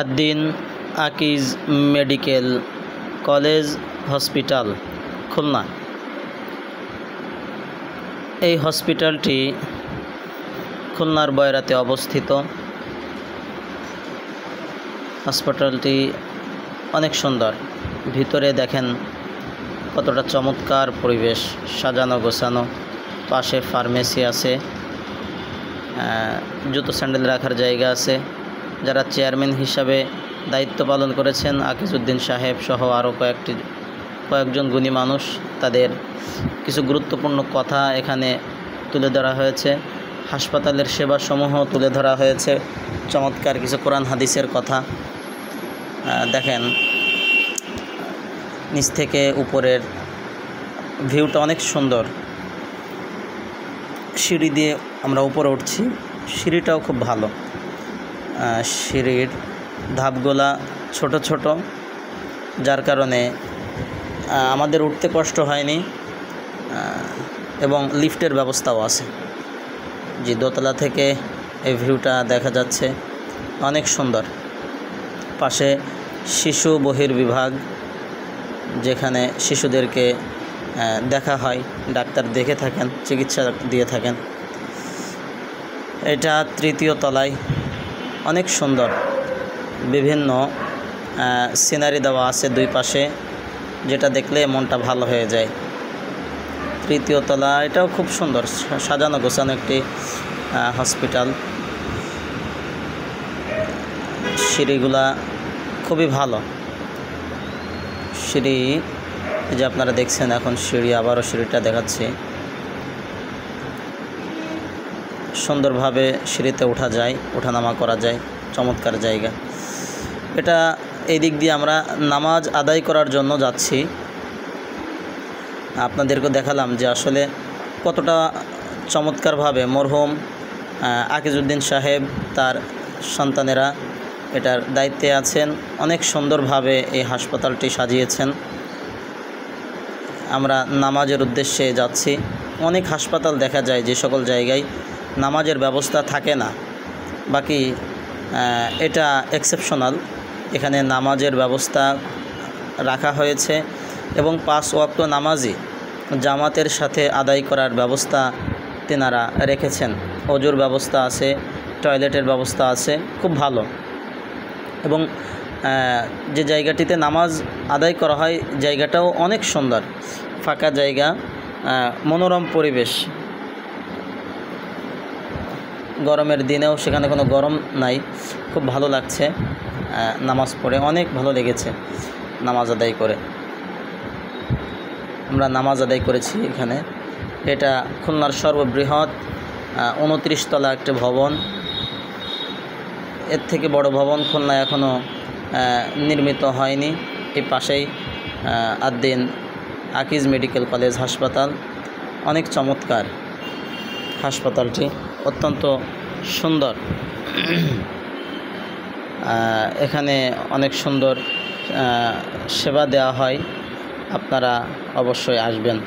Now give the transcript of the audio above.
Ad-din Akij medical college hospital Khulna. এই হসপিটালটি খুলনার বয়রাতে অবস্থিত। হসপিটালটি অনেক সুন্দর, ভিতরে দেখেন কতটা চমৎকার পরিবেশ, সাজানো গোছানো। পাশে ফার্মেসি আছে, জুতো স্যান্ডেল রাখার জায়গা আছে। যারা চেয়ারম্যান হিসাবে দায়িত্ব পালন করেছেন আকিজউদ্দিন সাহেব সহ আরও কয়েকজন গুণী মানুষ, তাদের কিছু গুরুত্বপূর্ণ কথা এখানে তুলে ধরা হয়েছে। হাসপাতালের সেবাসমূহ তুলে ধরা হয়েছে, চমৎকার কিছু কোরআন হাদিসের কথা। দেখেন নিচ থেকে উপরের ভিউটা অনেক সুন্দর। সিঁড়ি দিয়ে আমরা উপরে উঠছি, সিঁড়িটাও খুব ভালো। সিঁড়ির ধাপগুলা ছোট ছোট, যার কারণে আমাদের উঠতে কষ্ট হয়নি, এবং লিফটের ব্যবস্থাও আছে। যে দোতলা থেকে এই ভিউটা দেখা যাচ্ছে, অনেক সুন্দর। পাশে শিশু বহির্বিভাগ, যেখানে শিশুদেরকে দেখা হয়, ডাক্তার দেখে থাকেন, চিকিৎসা দিয়ে থাকেন। এটা তৃতীয় তলায়, অনেক সুন্দর। বিভিন্ন সিনারি দেওয়া আছে দুই পাশে, যেটা দেখলে মনটা ভালো হয়ে যায়। তৃতীয় তলা, এটাও খুব সুন্দর সাজানো গোছানো একটি হসপিটাল। সিঁড়িগুলা খুবই ভালো। সিঁড়ি যে আপনারা দেখছেন, এখন সিঁড়ি, আবারও সিঁড়িটা দেখাচ্ছি। সুন্দরভাবে সিঁড়িতে ওঠা যায়, ওঠানামা করা যায়, চমৎকার জায়গা এটা। এই দিক দিয়ে আমরা নামাজ আদায় করার জন্য যাচ্ছি। আপনাদেরকে দেখালাম যে আসলে কতটা চমৎকারভাবে মরহুম আকিজউদ্দিন সাহেব, তার সন্তানেরা এটার দায়িত্বে আছেন। অনেক সুন্দরভাবে এই হাসপাতালটি সাজিয়েছেন। আমরা নামাজের উদ্দেশ্যে যাচ্ছি। অনেক হাসপাতাল দেখা যায় যে সকল জায়গায় নামাজের ব্যবস্থা থাকে না, বাকি এটা এক্সেপশনাল। এখানে নামাজের ব্যবস্থা রাখা হয়েছে এবং 5 ওয়াক্ত নামাজই জামাতের সাথে আদায় করার ব্যবস্থা তেনারা রেখেছেন। অজুর ব্যবস্থা আছে, টয়লেটের ব্যবস্থা আছে, খুব ভালো। এবং যে জায়গাটিতে নামাজ আদায় করা হয়, জায়গাটাও অনেক সুন্দর, ফাঁকা জায়গা, মনোরম পরিবেশ। গরমের দিনেও সেখানে কোনো গরম নাই, খুব ভালো লাগছে। নামাজ পড়ে অনেক ভালো লেগেছে। নামাজ আদায় করে আমরা নামাজ আদায় করেছি এখানে। এটা খুলনার সর্ববৃহৎ 29 তলা একটা ভবন। এর থেকে বড় ভবন খুলনায় এখনও নির্মিত হয়নি। এই পাশেই আদ্দিন আকিজ মেডিকেল কলেজ হাসপাতাল। অনেক চমৎকার হাসপাতালটি, অত্যন্ত সুন্দর। এখানে অনেক সুন্দর সেবা দেওয়া হয়, আপনারা অবশ্যই আসবেন।